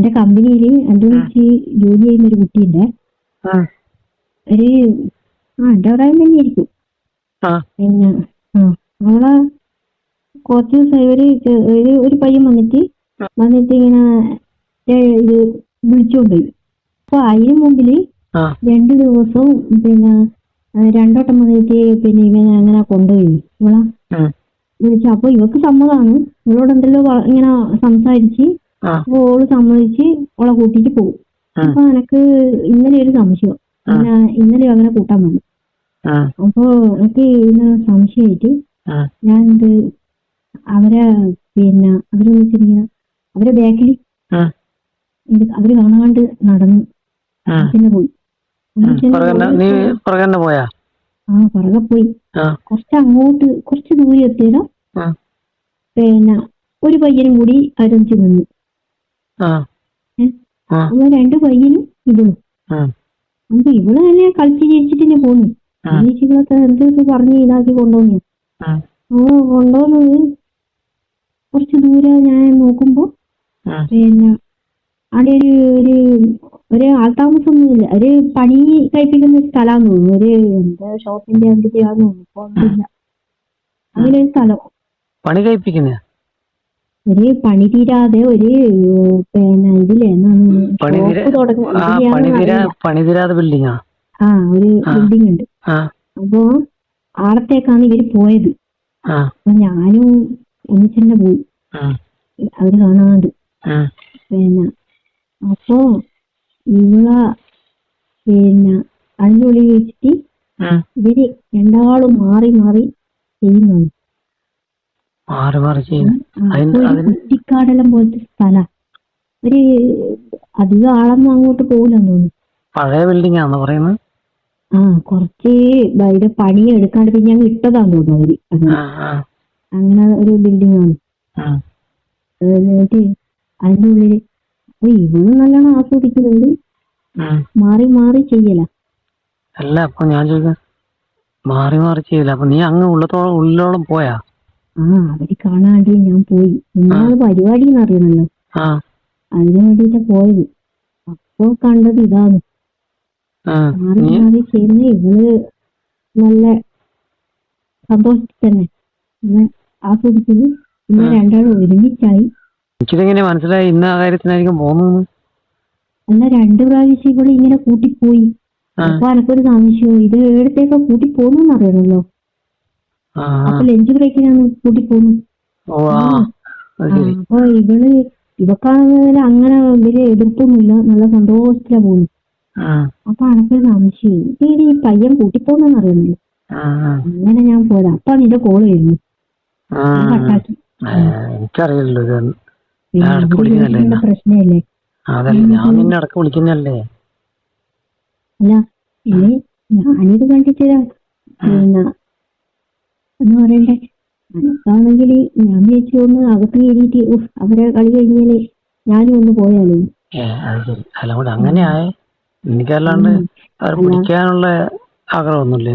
എന്റെ കമ്പനിയിൽ എന്റെ വിളിച്ച് ജോലി ചെയ്യുന്ന ഒരു കുട്ടിയുണ്ട്. ഒരു എന്റെ പ്രായം തന്നെ ആയിരിക്കും. പിന്നെ അവളെ കുറച്ച് ദിവസം ഒരു പയ്യൻ വന്നിട്ട് ഇങ്ങനെ ഇത് വിളിച്ചുകൊണ്ടുപോയി. അപ്പൊ അതിന് മുമ്പില് 2 ദിവസവും പിന്നെ 2 വട്ടം വന്നിട്ട് പിന്നെ ഇവനെ അങ്ങനെ കൊണ്ടുപോയി ഇവളെ വിളിച്ചു. അപ്പൊ ഇവക്ക് സമ്മതമാണ്, ഇവളോട് എന്തെല്ലോ ഇങ്ങനെ സംസാരിച്ച് അപ്പൊ ഓള് സമ്മതിച്ച് ഓളെ കൂട്ടിട്ട് പോകും. അപ്പൊ എനക്ക് ഇന്നലെ ഒരു സംശയം, ഇന്നലെ അങ്ങനെ കൂട്ടാൻ വന്നു. അപ്പൊ എനിക്ക് ഇന്ന് സംശയമായിട്ട് ഞാൻ അവരെ പിന്നെ അവരെന്ന് വെച്ചിട്ടുണ്ടെങ്കിൽ അവരെ ബാക്കിൽ അവര് കാണാണ്ട് നടന്നു പിന്നെ പോയി. പുറകെ പോയി. കുറച്ച് ദൂരെ എത്തിയതാ. പിന്നെ ഒരു പയ്യനും കൂടി അവരൊന്നിച്ച് നിന്നു. 2 പയ്യനും ഇവളും. അപ്പൊ ഇവള് തന്നെ കളിച്ച് ചിരിച്ചിട്ട് തന്നെ പോന്നു. ചേച്ചികളൊക്കെ എന്തൊക്കെ പറഞ്ഞ് ഇതാക്കി കൊണ്ടുപോന്നു. കൊണ്ടുപോകുന്നത് കുറച്ച് ദൂരെ ഞാൻ നോക്കുമ്പോ പിന്നെ അവിടെ ഒരു ആൾത്താമസമൊന്നുമില്ല, ഒരു പണി കഴിപ്പിക്കുന്ന സ്ഥലമാന്ന് തോന്നുന്നു. ഒരു എന്താ ഷോപ്പിന്റെ എന്തൊക്കെയാന്ന് തോന്നുന്നു. അങ്ങനെ ഒരു സ്ഥലം പണി കഴിപ്പിക്കുന്ന ഒരു പണി തീരാതെ ഒരു പിന്നെ ഇതില്ലേ പണിതീരാതെ ബിൽഡിംഗ് ഒരു ബിൽഡിംഗ് ഉണ്ട്. അപ്പൊ ആടത്തേക്കാണ് ഇവര് പോയത്. അപ്പൊ ഞാനും ഒന്നിച്ചെന്നെ പോയി അവര് കാണാണ്ട്. പിന്നെ അപ്പൊ പിന്നെ അതിന്റെ ഉള്ളിൽ വെച്ചിട്ട് ഇവര് രണ്ടാളും മാറി മാറി ചെയ്യുന്നു. കുറ്റിക്കാടെല്ലാം പോലത്തെ സ്ഥല, ഒരു അധികം ആളൊന്നും അങ്ങോട്ട് പോകില്ലെന്ന് തോന്നുന്നു. പഴയ ബിൽഡിംഗ് ആണോ പറയുന്നത്? കുറച്ച് ഇവിടെ പണി എടുക്കാണ്ട് പിന്നെ ഞങ്ങൾ ഇട്ടതാന്ന് തോന്നുന്നു അവര്. അങ്ങനെ ഒരു ബിൽഡിംഗ് ആണ്. എന്നിട്ട് അതിന്റെ ഉള്ളില് അപ്പൊ ഇവളും നല്ലോണം ആസ്വദിക്കുന്നുണ്ട്, മാറി മാറി ചെയ്യല. അല്ല അപ്പൊ ഞാൻ ചോദിക്കാം, മാറി മാറി ചെയ്യില്ല. അപ്പൊ നീ അങ്ങ് ഉള്ളിലോളം പോയാ? അവര് കാണാണ്ട് ഞാൻ പോയി. നിങ്ങളത് പരിപാടി എന്നറിയണല്ലോ, അതിനു വേണ്ടിട്ടാ പോയത്. അപ്പൊ കണ്ടത് ഇതാണ്. മാറി മാറി ചെയ്യുന്ന ഇവള് നല്ല സന്തോഷത്തിൽ തന്നെ ആസ്വദിക്കുന്നു. പിന്നെ രണ്ടാളും ഒരുമിച്ചായി. എനിക്കിതെങ്ങനെ മനസ്സിലായി ഇന്ന ആ കാര്യത്തിനായിരിക്കും പോകുന്നു? അല്ല, 2 പ്രാവശ്യം ഇവള് ഇങ്ങനെ കൂട്ടിപ്പോയി. അപ്പൊ എനക്കൊരു സംശയം, ഇത് എവിടത്തേക്കാ കൂട്ടി പോകുന്നെന്ന് അറിയണല്ലോ. അപ്പൊ ലഞ്ച് ബ്രേക്കിനാണ് കൂട്ടി പോകുന്നു. അപ്പൊ ഇവക്കാണെങ്കിൽ അങ്ങനെ വലിയ എതിർപ്പൊന്നുമില്ല, നല്ല സന്തോഷത്തിലാ പോകുന്നു. അപ്പൊ എനക്കൊരു സംശയം, ഇത് ഈ പയ്യൻ കൂട്ടിപ്പോന്നെന്ന് അറിയണല്ലോ. അങ്ങനെ ഞാൻ പോരാ. അപ്പൊ നിന്റെ കോള് വരുന്നു, കട്ടാക്കി. എനിക്കറിയില്ലല്ലോ, പ്രശ്നല്ലേ? ഞാൻ നിന്നെ ഇടക്ക് വിളിക്കുന്നല്ലേ. അല്ല ഞാനിത് കണ്ടിട്ട് പിന്നെ എന്ന് പറയണ്ടേ, എനിക്കാണെങ്കിൽ ഞാൻ വിചാരിച്ചു ഒന്ന് അകത്ത് കയറിയിട്ട് അവരെ കളി കഴിഞ്ഞാല് ഞാനും ഒന്ന് പോയാലോ. അങ്ങനെയായ എനിക്കല്ലാണ്ട് പിടിക്കാനുള്ള ആഗ്രഹമൊന്നുമില്ലേ?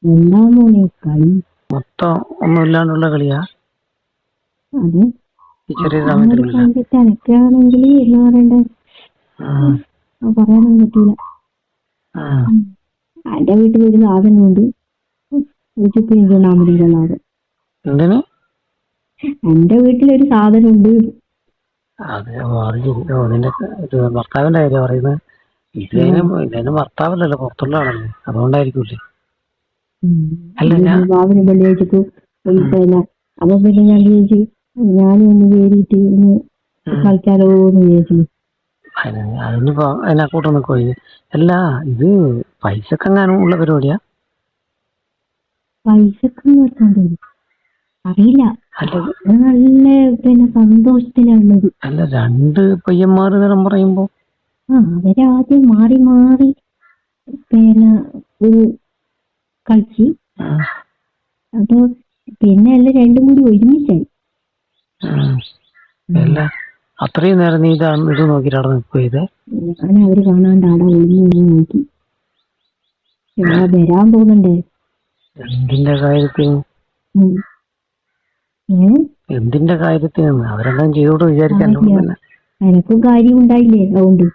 എന്താന്നോ കളി മൊത്തം ഒന്നും ഇല്ലാണ്ടുള്ള കളിയാ? അതെ, കണ്ടിട്ട് എനക്കാണെങ്കിൽ എന്താ പറയണ്ടേ, പറയാനൊന്നും പറ്റൂല. എന്റെ വീട്ടിലൊരു സാധനമുണ്ട്, എന്റെ വീട്ടിലൊരു സാധനമുണ്ട്. നിന്റെ ഭർത്താവിന്റെ കാര്യം പറയുന്നത്? ഇതിന് ഭർത്താവല്ലല്ലോ, പുറത്തുള്ള ആളല്ലേ, അതുകൊണ്ടായിരിക്കൂല്ലേ. ബാബിന് വെള്ളിയാഴ്ചക്ക് പിന്നെ അപ്പൊ പിന്നെ ഞാൻ വിചാരിച്ചു ഞാനും ഒന്ന് കയറിയിട്ട് ഒന്ന് കളിച്ചാലോ എന്ന് വിചാരിച്ചു. അതിനിപ്പോ അതിനെക്കൂട്ട് നിൽക്കോ? അല്ല, ഇത് പൈസക്കെങ്ങാനും ഉള്ള പരിപാടിയാ? പൈസക്കെന്ന് വെച്ചോണ്ട് അറിയില്ല, നല്ല പിന്നെ സന്തോഷത്തിലാണുള്ളത്. അല്ല, 2 പയ്യന്മാര് തരം പറയുമ്പോ അവരാദ്യം മാറി മാറി പിന്നെ കളിച്ച്, അപ്പൊ പിന്നെ എല്ലാം 2 കൂടി ഒരുമിച്ചായി. അത്രയും നേരം നീ ഇത് നോക്കിട്ട് അവിടെ നിൽക്കുക ചെയ്തേ? ഞാൻ അവര് കാണാണ്ട് അവിടെ ഒളിഞ്ഞു നോക്കി. വരാൻ പോകുന്നുണ്ടേ. എന്തിന്റെ കാര്യത്തിന്? എന്തിന്റെ കാര്യത്തിന്? അവരെല്ലാം ചെയ്തോട്ട് വിചാരിക്കാൻ. എനക്കും കാര്യം ഉണ്ടായില്ലേ അതുകൊണ്ട്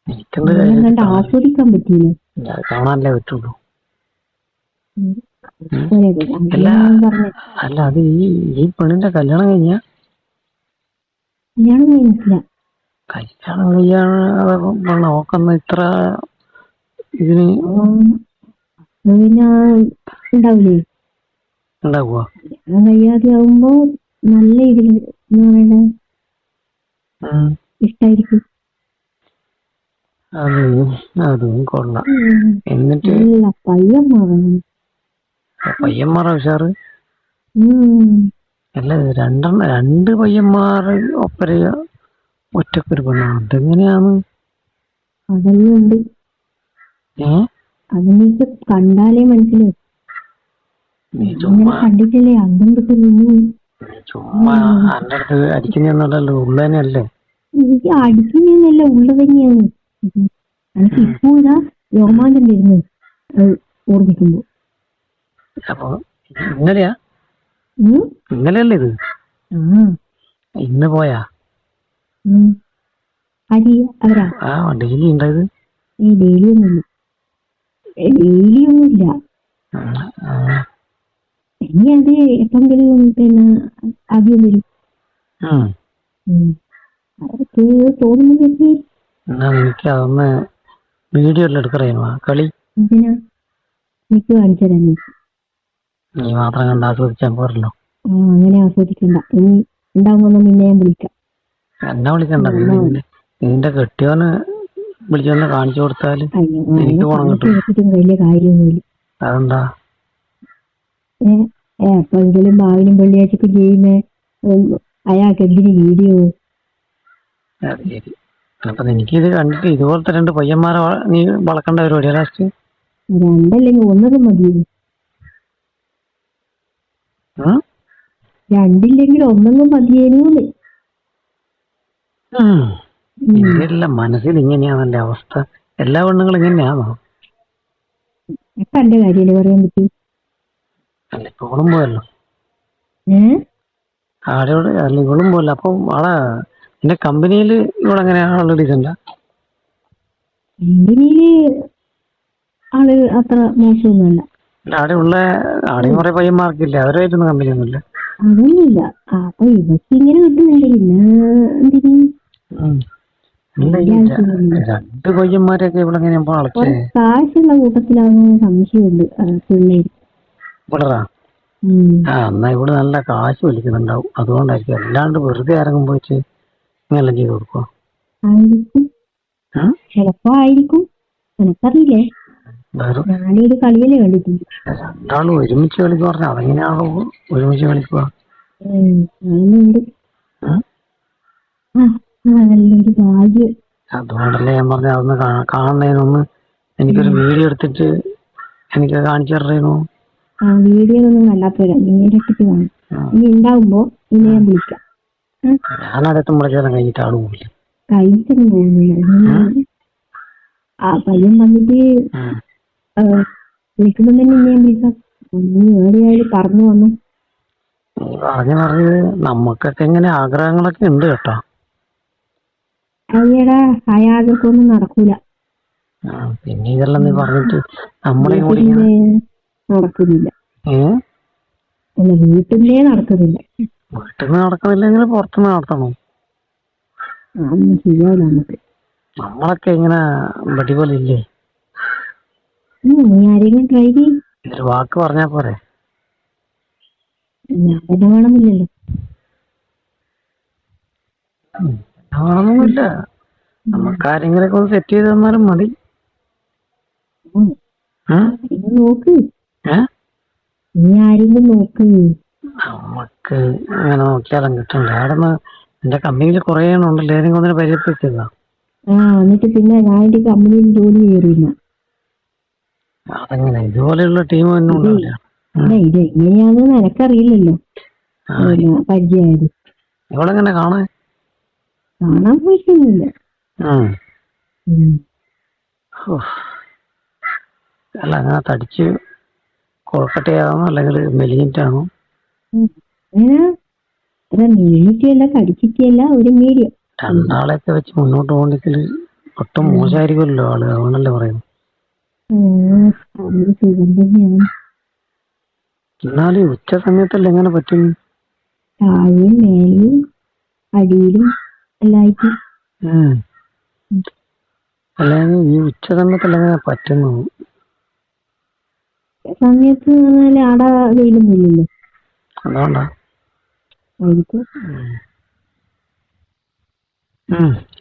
എനിക്കെന്ത് അങ്ങനെ കാര്യം കണ്ട് ആസ്വദിക്കാൻ പറ്റിയില്ല. അത് കാണാനല്ലേ പറ്റുള്ളൂ. അല്ല പറഞ്ഞ അല്ല അത് ഈ പെണ്ണിന്റെ കല്യാണം കഴിഞ്ഞ കല്യാണം കഴിഞ്ഞിട്ടില്ല. കല്യാണം കഴിയാൻ നോക്കുന്ന ഇത്ര ഇതിന് പിന്നെ ഉണ്ടാവില്ലേ ഉണ്ടാവുക. കല്യാണം കഴിയാതെ ആവുമ്പോ നല്ല ഇതില് എന്താ പറയണേ ഇഷ്ടായിരിക്കും. അതും കൊള്ളാം. എന്നിട്ട് നല്ല പയ്യന്മാരാണ്. പയ്യന്മാരാ ഉഷാറ്. അല്ല രണ്ട് പയ്യന്മാര് ഒപ്പര ഒറ്റക്കൊരു പെണ്ണ അതെങ്ങനെയാണ്? അതെല്ലാം ഉണ്ട്. അതിനൊക്കെ കണ്ടാലേ മനസ്സിലാവും. കണ്ടിട്ടില്ലേ അന്തൊക്കെ ചുമ്മാ എന്റെ അടുത്ത് അടിക്കുന്നല്ലോ ഉള്ളതന്നെയല്ലേ? എനിക്ക് അടിക്കുന്നല്ല ഉള്ള തന്നെയാണ്. എനിക്ക് ഇപ്പോ ഇതാ രോമാഞ്ചം വരുന്നു ഓർമ്മിക്കുമ്പോ. അപ്പൊ ഇന്നലെയാ? ഇന്നലെയല്ലേ ഇത്? ഇന്ന് പോയാ അവരാ ഡെയിലി ഉണ്ടായത്? ഡെയിലി ഒന്നുമില്ല. ഇനി അത് എപ്പെങ്കിലും പിന്നെ ആദ്യം വരും. അതൊക്കെ തോന്നുന്നു. എനിക്ക് അതൊന്ന് വീഡിയോ എല്ലാം എടുക്കറിയാമോ കളി? എന്തിനാ എനിക്ക് കാണിച്ചു തരാൻ? നീ മാത്രം കണ്ട് ആസ്വദിച്ചാൽ പോരല്ലോ. അങ്ങനെ ആസ്വദിക്കണ്ട. ഇനി ഉണ്ടാവുമ്പോ പിന്നെ ഞാൻ വിളിക്കാം. എന്നെ വിളിക്കണ്ട. നിന്റെ കെട്ടിയോന് വിളിച്ചൊന്ന് കാണിച്ചു കൊടുത്താല് എനിക്ക് പോണം കിട്ടും. വലിയ കാര്യമൊന്നുമില്ല. അതെന്താ? എപ്പോഴെങ്കിലും ഭാവിനും വെള്ളിയാഴ്ചക്ക് ചെയ്യുന്നേ അയാൾക്ക് എന്തിന് വീഡിയോ? അത് ശരി. അപ്പൊ എനിക്കിത് കണ്ടിട്ട് ഇതുപോലത്തെ രണ്ട് പയ്യന്മാരെ നീ വളക്കേണ്ട പരിപാടിയാ ലാസ്റ്റ്? രണ്ടല്ലെങ്കിൽ ഒന്നത് മതി. രണ്ടില്ലെങ്കിൽ ഒന്നെങ്കിലും മതിയേനൂന്ന്. എന്റെ മനസ്സിൽ ഇങ്ങനെയാണല്ലേ അവസ്ഥ? എല്ലാ പെണ്ണുങ്ങളും ഇങ്ങനെയാണോ? ഇപ്പൊ എന്റെ കാര്യമല്ലേ പറയാൻ പറ്റൂ? അല്ല ഇപ്പൊ ഇവളും പോയല്ലോ. ആരോട് അല്ല ഇവളും പോയല്ലോ. അപ്പൊ ആളെ എന്റെ കമ്പനിയില് ഇവളെങ്ങനെയാ ആള് ഡീസന്റ? കമ്പനിയില് ആള് അത്ര മോശമൊന്നുമല്ല. ആടെയും കുറെ പയ്യന്മാർക്കില്ല, അവരായിട്ടൊന്നും കമ്പനി ഒന്നുമില്ല. അതൊന്നുമില്ല. അപ്പൊ ഇവക്ക് ഇങ്ങനെ കിട്ടുന്നുണ്ട്. പിന്നെ രണ്ട് പയ്യന്മാരൊക്കെ ഇവളെങ്ങനെയാ കാശുള്ള കൂട്ടത്തിലാണെന്ന് സംശയമുണ്ട് പിള്ളേര്. ഇവിടറാ എന്നാ ഇവിടെ നല്ല കാശ് വലിക്കുന്നുണ്ടാവും, അതുകൊണ്ടായിരിക്കും. അല്ലാണ്ട് വെറുതെ ആരെങ്കിലും പോയിട്ട് ഇങ്ങനെ ചെയ്ത് കൊടുക്കുക ആയിരിക്കും. ചിലപ്പോ ആയിരിക്കും, എനിക്കറിയില്ലേ. ഞാനൊരു കളിയല്ലേ കണ്ടിട്ടുണ്ട്. രണ്ടാളും ഒരുമിച്ച് കളിക്കുക പറഞ്ഞാൽ അതെങ്ങനെയാണോ ഒരുമിച്ച് കളിക്കുക? നല്ലൊരു ഭാഗ്യം. അതുകൊണ്ടല്ലേ ഞാൻ പറഞ്ഞ അതൊന്ന് കാണുന്നതിനൊന്ന് എനിക്കൊരു വീഡിയോ എടുത്തിട്ട് എനിക്ക് കാണിച്ചു തരുന്നു. വീഡിയോ ഒന്നും കണ്ടാപ്പോരാ, നേരിട്ടിട്ട് കാണും. ഇനി ഉണ്ടാവുമ്പോ ഇനി ഞാൻ വിളിക്കാം. ഞാൻ അടുത്തുമ്പോഴേക്കും കഴിഞ്ഞിട്ട് ആള് പോകില്ല. കഴിച്ചൊന്നും പോകുന്നില്ല. ആ പയ്യൻ വന്നിട്ട് വിളിക്കുമ്പോ തന്നെ ഇനി ഞാൻ വിളിക്കാം. എവിടെയായാലും പറഞ്ഞു വന്നു. പറഞ്ഞ് നമ്മക്കൊക്കെ ഇങ്ങനെ ആഗ്രഹങ്ങളൊക്കെ ഉണ്ട് കേട്ടോ. അയ്യടാ അയാൾക്കൊന്നും നടക്കൂല. പിന്നെ ഇതെല്ലാം നീ പറഞ്ഞിട്ട് നമ്മളെ കൂടി നടക്കുന്നില്ല. അല്ല വീട്ടിലേ നടക്കുന്നില്ല. വീട്ടിൽ നിന്ന് നടക്കുന്നില്ലെങ്കിൽ പുറത്തുനിന്ന് നടത്തണം. അതൊന്നും ശരിയാവില്ല നമുക്ക്. നമ്മളൊക്കെ ഇങ്ങനെ വടി പോലെ ഇല്ലേ? നീ ആരെങ്കിലും ട്രൈ ചെയ്യും. ഒരു വാക്ക് പറഞ്ഞാ പോരെ? ഞാൻ തന്നെ വേണമെന്നില്ലല്ലോ. ആണെന്നില്ല, നമുക്ക് ആരെങ്കിലൊക്കെ ഒന്ന് സെറ്റ് ചെയ്ത് തന്നാലും മതി. നോക്ക്, നീ ആരെങ്കിലും നോക്ക്. നമുക്ക് അങ്ങനെ നോക്കിയാലും കിട്ടണ്ടേ? അവിടെ എന്റെ കമ്പനിയിൽ കുറെ ഉണ്ടല്ലോ, ഏതെങ്കിലും ഒന്നിനെ പരിചയപ്പെടുത്തിയതാ. എന്നിട്ട് പിന്നെ ഞാൻ എന്റെ കമ്പനിയിൽ ജോലി കയറിയില്ല. അതെങ്ങനെ ഇതുപോലെയുള്ള ടീം തന്നെ ഉണ്ടാവില്ല? ഇത് എങ്ങനെയാണെന്ന് എനക്കറിയില്ലല്ലോ പരിചയമായത്. ഇവളെങ്ങനെ കാണാൻ പോയിട്ടൊന്നുമില്ല. അല്ല അങ്ങനെ തടിച്ച് കൊഴക്കട്ടയാണോ അല്ലെങ്കിൽ മെലിഞ്ഞിട്ടാണോ? നീട്ടിയല്ല കടിച്ചിട്ടല്ല, ഒരു മീഡിയം. രണ്ടാളെയൊക്കെ വെച്ച് മുന്നോട്ട് പോകണ്ടെങ്കില് ഒട്ടും മോശമായിരിക്കുമല്ലോ ആള്, അതുകൊണ്ടല്ലേ പറയുന്നു. അതൊരു സുഖം തന്നെയാണ്. എന്നാലും ഉച്ച സമയത്തല്ല എങ്ങനെ പറ്റും? താഴെയും മേലെയും അടിയിലും എല്ലായിട്ടും. അല്ലെങ്കിൽ ഈ ഉച്ച സമയത്തല്ല എങ്ങനെ പറ്റുന്നു? സമയത്ത് പറഞ്ഞാല് ആടെ വെയിലൊന്നുമില്ലല്ലോ, അതുകൊണ്ടാ. ആയിരിക്കും.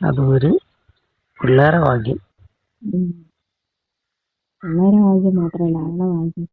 അതൊരു പിള്ളേരെ ഭാഗ്യം. പിള്ളേരെ ഭാഗ്യം മാത്രമല്ല, ആളുടെ ഭാഗ്യം.